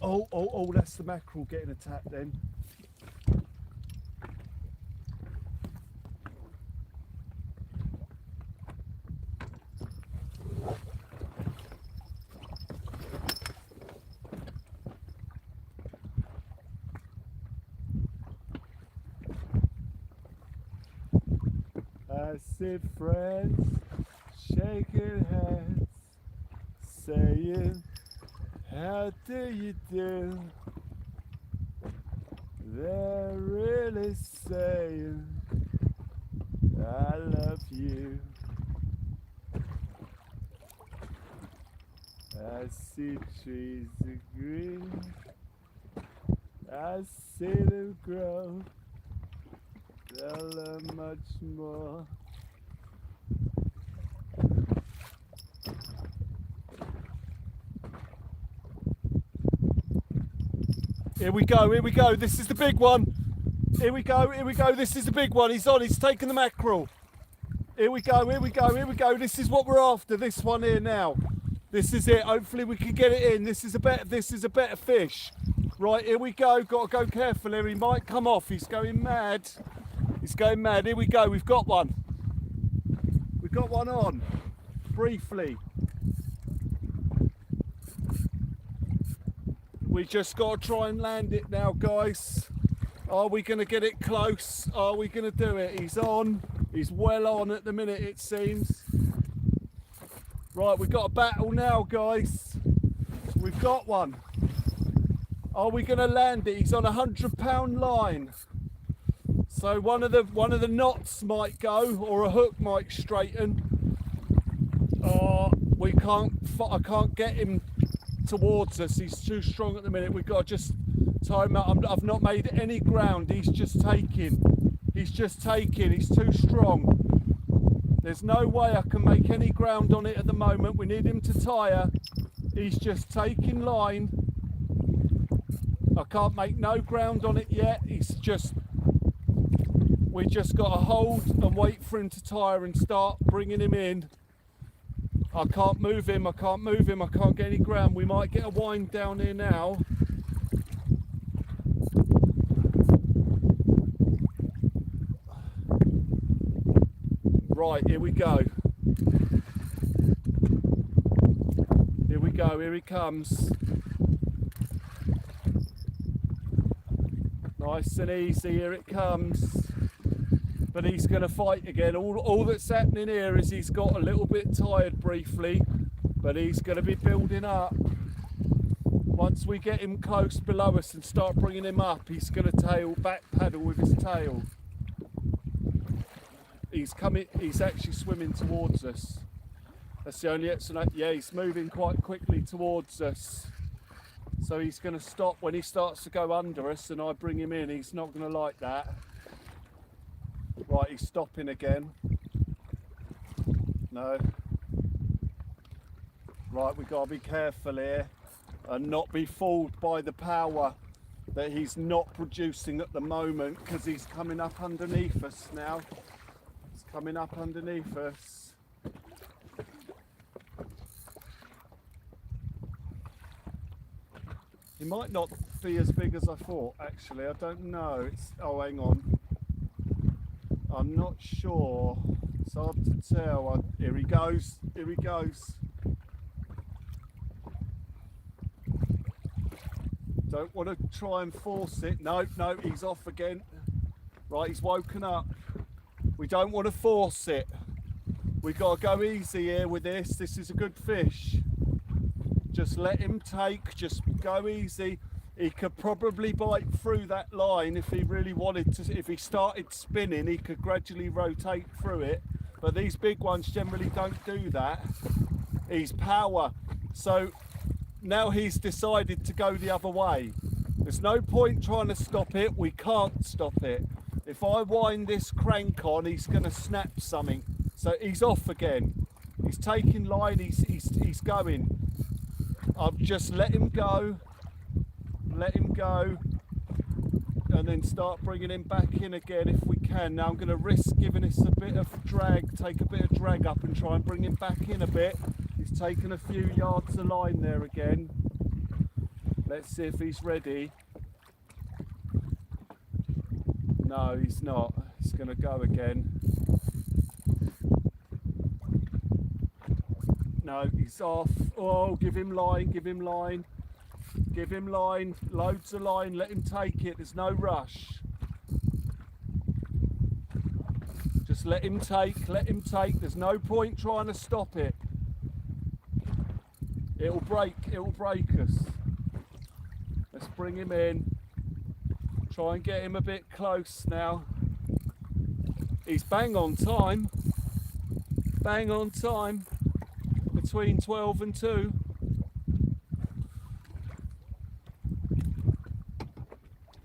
Oh, that's the mackerel getting attacked then. I see friends shaking hands, saying, how do you do? They're really saying, I love you. I see trees of green, I see them grow. They'll learn much more. Here we go, this is the big one. Here we go, this is the big one. He's on, he's taking the mackerel. Here we go, this is what we're after, this one here now. This is it, hopefully we can get it in. This is a better fish. Right, here we go, gotta go careful here, he might come off, he's going mad. He's going mad. Here we go. We've got one. We've got one on. Briefly. We just got to try and land it now, guys. Are we going to get it close? Are we going to do it? He's on. He's well on at the minute, it seems. Right, we've got a battle now, guys. We've got one. Are we going to land it? He's on a 100-pound line. So one of the knots might go, or a hook might straighten. I can't get him towards us. He's too strong at the minute. We've got to just tie him out. I've not made any ground. He's just taking. He's too strong. There's no way I can make any ground on it at the moment. We need him to tire. He's just taking line. I can't make no ground on it yet. We just got to hold and wait for him to tire and start bringing him in. I can't move him, I can't get any ground. We might get a wind down here now. Right, here we go. Here he comes. Nice and easy, here it comes. But he's going to fight again. All that's happening here is he's got a little bit tired briefly, but he's going to be building up. Once we get him close below us and start bringing him up, he's going to back paddle with his tail. He's actually swimming towards us. That's the only explanation. Yeah, he's moving quite quickly towards us. So he's going to stop when he starts to go under us and I bring him in. He's not going to like that. Right, he's stopping again. No. Right, we've got to be careful here and not be fooled by the power that he's not producing at the moment, because he's coming up underneath us now. He's coming up underneath us. He might not be as big as I thought, actually. I don't know. Oh, hang on. I'm not sure. It's hard to tell. Here he goes. Here he goes. Don't want to try and force it. No, he's off again. Right, he's woken up. We don't want to force it. We've got to go easy here with this. This is a good fish. Just let him take, just go easy. He could probably bite through that line if he really wanted to. If he started spinning, he could gradually rotate through it. But these big ones generally don't do that. He's power. So now he's decided to go the other way. There's no point trying to stop it. We can't stop it. If I wind this crank on, he's going to snap something. So he's off again. He's taking line. He's going. I've just let him go, and then start bringing him back in again if we can. Now I'm going to risk giving this a bit of drag, take a bit of drag up and try and bring him back in a bit. He's taken a few yards of line there again. Let's see if he's ready. No, he's not. He's going to go again. No, he's off. Oh, give him line, give him line. Give him line, loads of line, let him take it. There's no rush. Just let him take, let him take. There's no point trying to stop it. It'll break us. Let's bring him in. Try and get him a bit close now. He's bang on time. Bang on time. Between 12 and 2.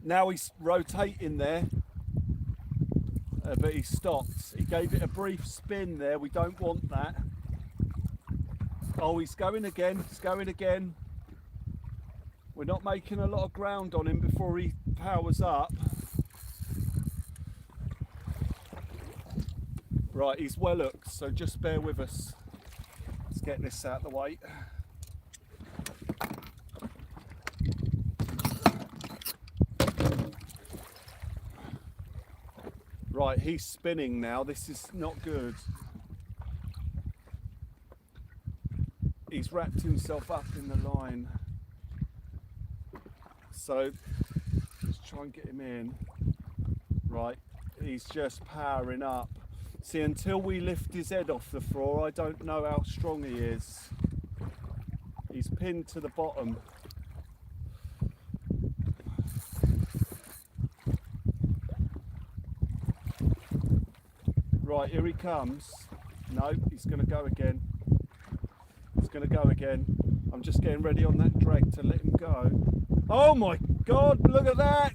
Now he's rotating there. But he stopped. He gave it a brief spin there. We don't want that. Oh, he's going again. He's going again. We're not making a lot of ground on him before he powers up. Right, he's well hooked, so just bear with us. Let's get this out of the way. Right, he's spinning now. This is not good. He's wrapped himself up in the line. So let's try and get him in. Right, he's just powering up. See, until we lift his head off the floor, I don't know how strong he is. He's pinned to the bottom. Right, here he comes. No, he's going to go again. He's going to go again. I'm just getting ready on that drag to let him go. Oh my God, look at that!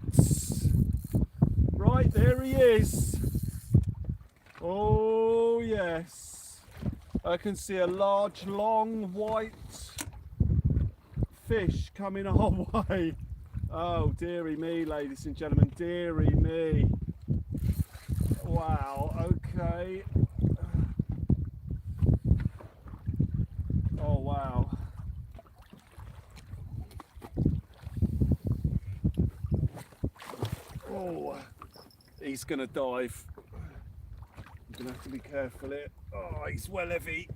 Right, there he is. Oh yes. I can see a large, long, white fish coming our way. Oh, dearie me, ladies and gentlemen, dearie me. Wow, okay. Oh, wow. Oh, he's going to dive. I'm going to have to be careful here. Oh, he's well heavy.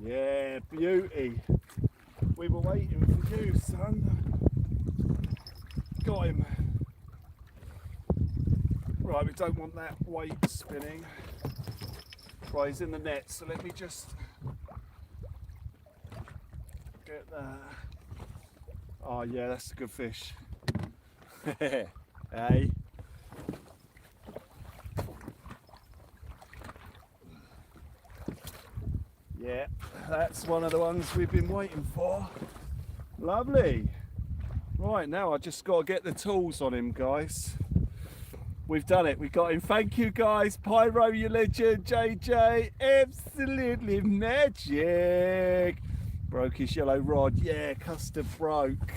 Yeah, beauty. We were waiting for you, son. Got him. Right, we don't want that weight spinning. Right, he's in the net, so let me just get that. Oh yeah, that's a good fish. Hey. Yeah, that's one of the ones we've been waiting for. Lovely. Right, now I just got to get the tools on him, guys. We've done it, we got him. Thank you guys. Pyro, you legend. JJ, absolutely magic. Broke his yellow rod. Yeah, custard broke.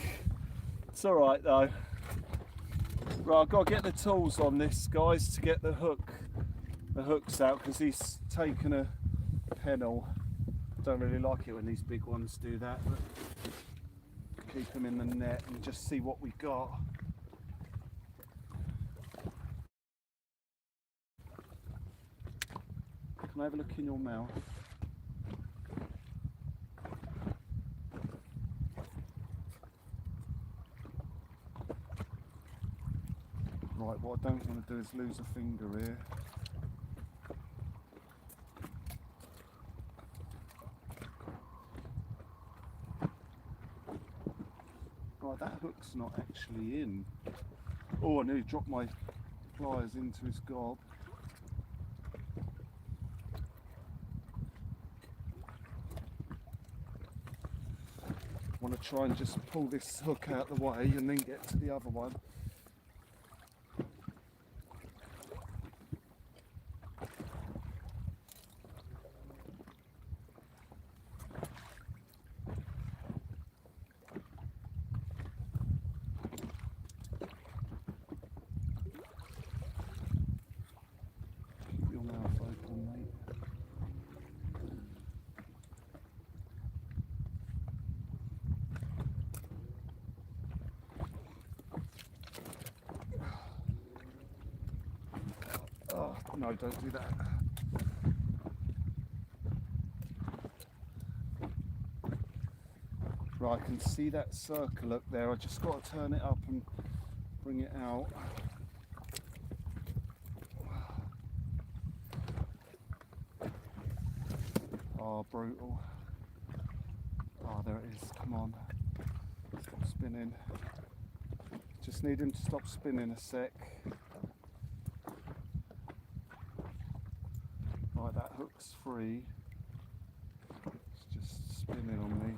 It's all right though. Right, I've got to get the tools on this, guys, to get the hooks out, because he's taken a pennel. Don't really like it when these big ones do that, but keep them in the net and just see what we got. Can I have a look in your mouth? Right, what I don't want to do is lose a finger here. Right, that hook's not actually in. Oh, I nearly dropped my pliers into his gob. I want to try and just pull this hook out the way and then get to the other one. Keep your mouth open, mate. No, don't do that. Right, I can see that circle up there. I just got to turn it up and bring it out. Oh, brutal. Oh, there it is. Come on. Stop spinning. Just need him to stop spinning a sec. Right, that hook's free. It's just spinning on me.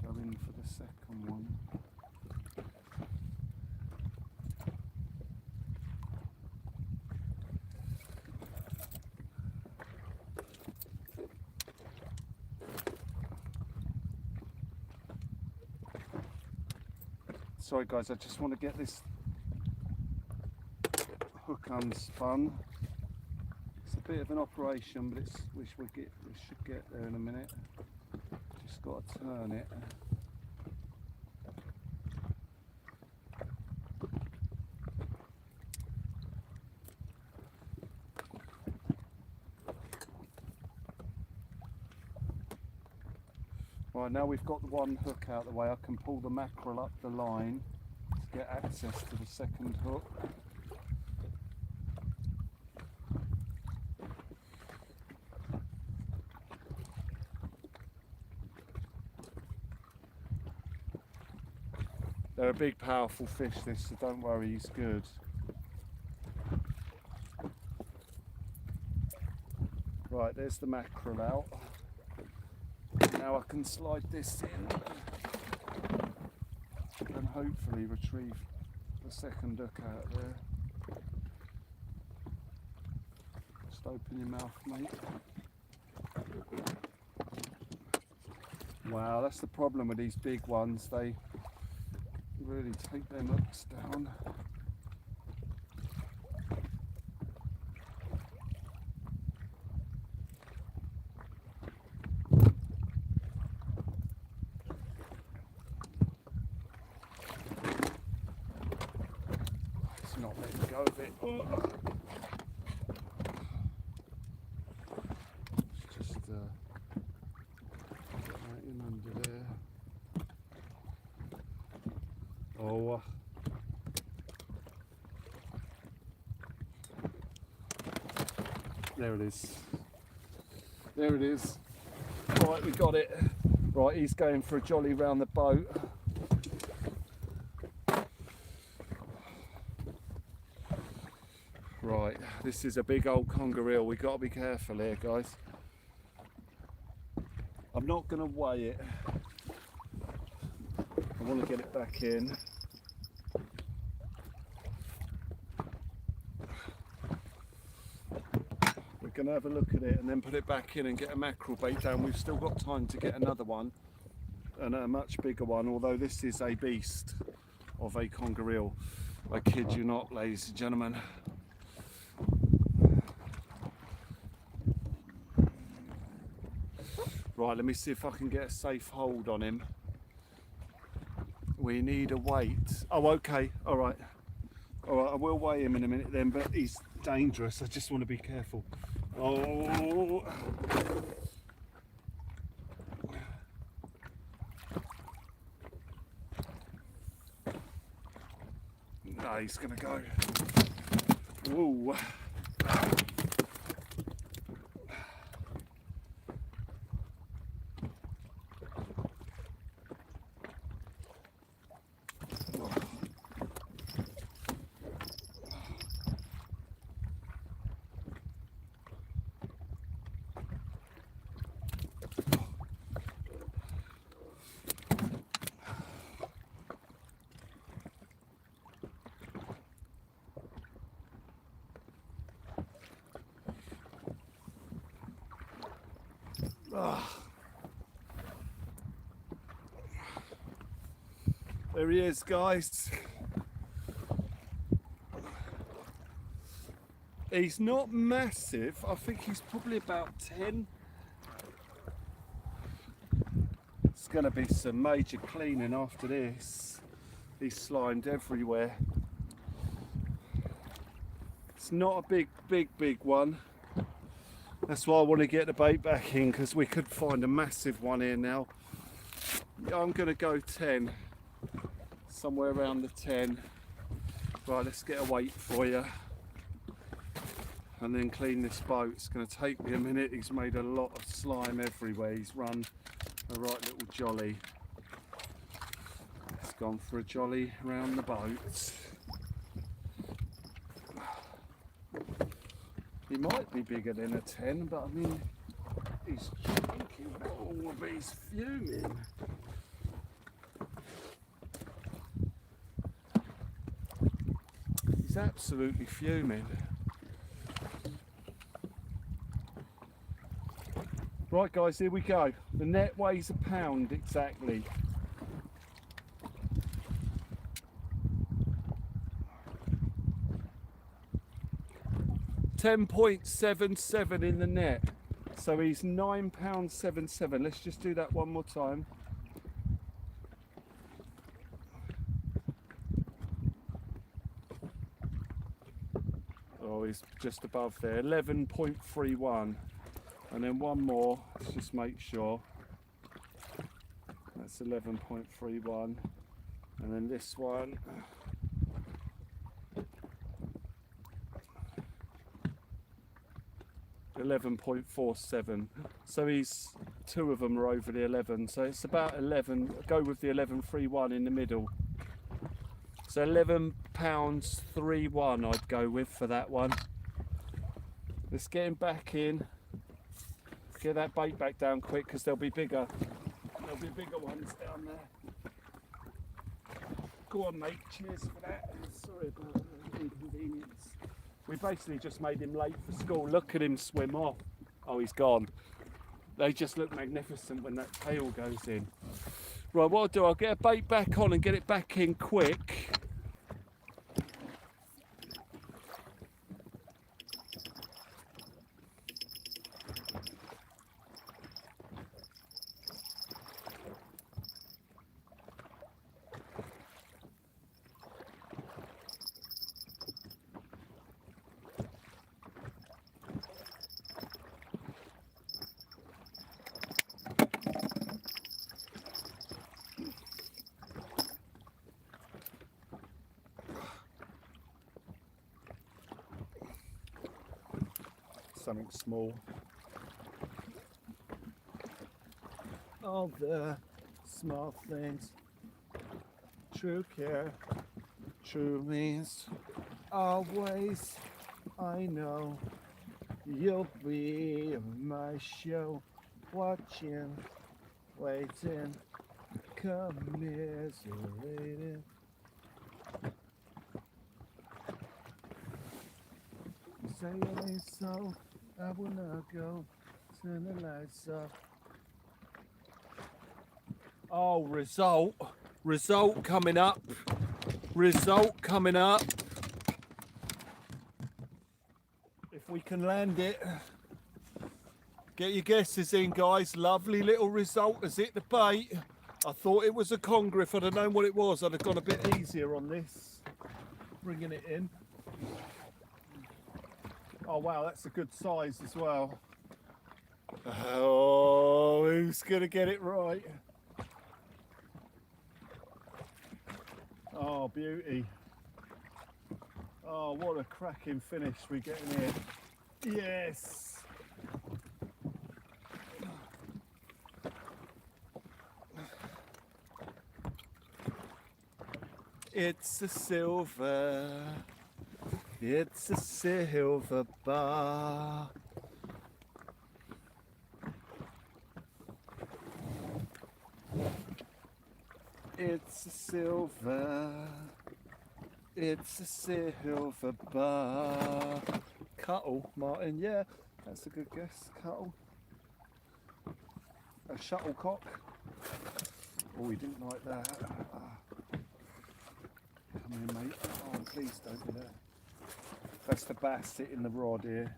Go in for the second one. Sorry guys, I just want to get this hook unspun. It's a bit of an operation, but we should get there in a minute. Just got to turn it. Right, now we've got the one hook out of the way, I can pull the mackerel up the line to get access to the second hook. They're a big powerful fish this, so don't worry, he's good. Right, there's the mackerel out. Now I can slide this in and hopefully retrieve the second hook out of there. Just open your mouth, mate. Wow, that's the problem with these big ones. They really take their hooks down. It's not letting go of it. It's just right in under there. Oh. There it is. There it is. Right, we got it. Right, he's going for a jolly round the boat. Right, this is a big old conger eel. We've got to be careful here, guys. I'm not going to weigh it. I want to get it back in. We're going to have a look at it and then put it back in and get a mackerel bait down. We've still got time to get another one, and a much bigger one, although this is a beast of a conger eel. I kid you not, ladies and gentlemen. Right, let me see if I can get a safe hold on him. We need a weight. Oh, okay, all right. All right, I will weigh him in a minute then, but he's dangerous. I just want to be careful. Oh. No, he's gonna go. Whoa. There he is, guys. He's not massive. I think he's probably about 10. It's going to be some major cleaning after this. He's slimed everywhere. It's not a big one. That's why I want to get the bait back in, because we could find a massive one here now. I'm going to go 10. Somewhere around the 10. Right, let's get a weight for you. And then clean this boat. It's going to take me a minute. He's made a lot of slime everywhere. He's run a right little jolly. He's gone for a jolly round the boat. He might be bigger than a 10, but I mean, he's drinking, oh, but he's fuming. He's absolutely fuming. Right guys, here we go. The net weighs a pound exactly. £10.77 in the net. So he's £9.77. Let's just do that one more time. Oh, he's just above there. 11.31. And then one more, let's just make sure. That's 11.31. And then this one. 11.47. So he's, two of them are over the 11. So it's about 11. Go with the 11.31 in the middle. So £11.31 I'd go with for that one. Let's get him back in. Get that bait back down quick, because there'll be bigger ones down there. Go on mate, cheers for that. Sorry about the inconvenience. We basically just made him late for school. Look at him swim off. Oh, he's gone. They just look magnificent when that tail goes in. Right, what I'll do, I'll get a bait back on and get it back in quick. Something small. All the small things, true care, true means always. I know you'll be on my show, watching, waiting, commiserating. Say it ain't so, I will not go. Turn the lights off. Oh, result coming up. Result coming up. If we can land it. Get your guesses in, guys. Lovely little result. Has hit the bait. I thought it was a conger. If I'd have known what it was, I'd have gone a bit easier on this. Bringing it in. Oh wow, that's a good size as well. Oh, who's gonna get it right? Oh, beauty. Oh, what a cracking finish we're getting here. Yes. It's a silver. It's a silver bar. It's a silver. It's a silver bar. Cuttle, Martin. Yeah, that's a good guess. Cuttle. A shuttlecock. Oh, he didn't like that. Come in, mate. Oh, please don't do that. That's the bass sitting the rod here.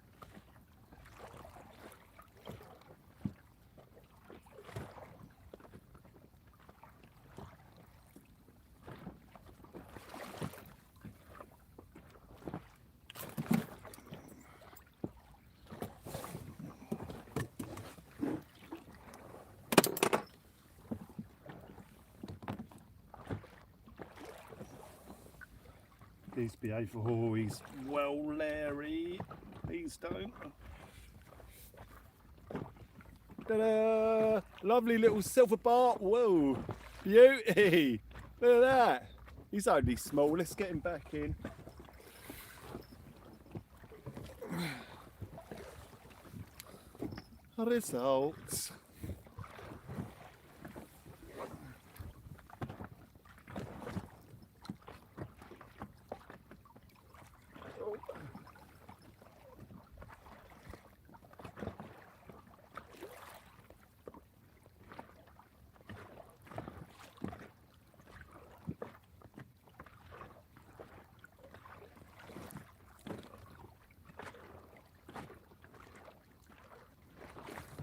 Please behave. Oh, he's well, Larry. Please don't. Ta-da! Lovely little silver bark. Whoa, beauty. Look at that. He's only small. Let's get him back in. Results.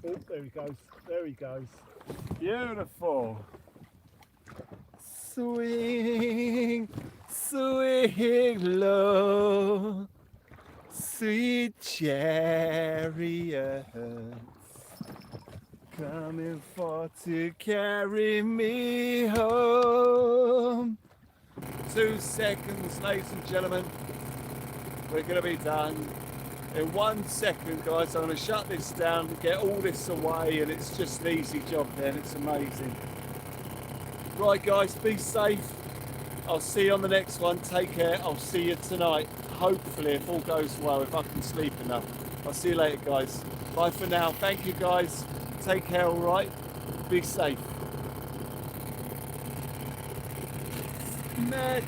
Oh, there he goes. There he goes. Beautiful. Swing, swing low, sweet chariots, coming for to carry me home. 2 seconds, ladies and gentlemen. We're going to be done. In 1 second, guys, I'm going to shut this down and get all this away, and it's just an easy job then. It's amazing. Right, guys, be safe. I'll see you on the next one. Take care. I'll see you tonight. Hopefully, if all goes well, if I can sleep enough. I'll see you later, guys. Bye for now. Thank you, guys. Take care, all right? Be safe. Match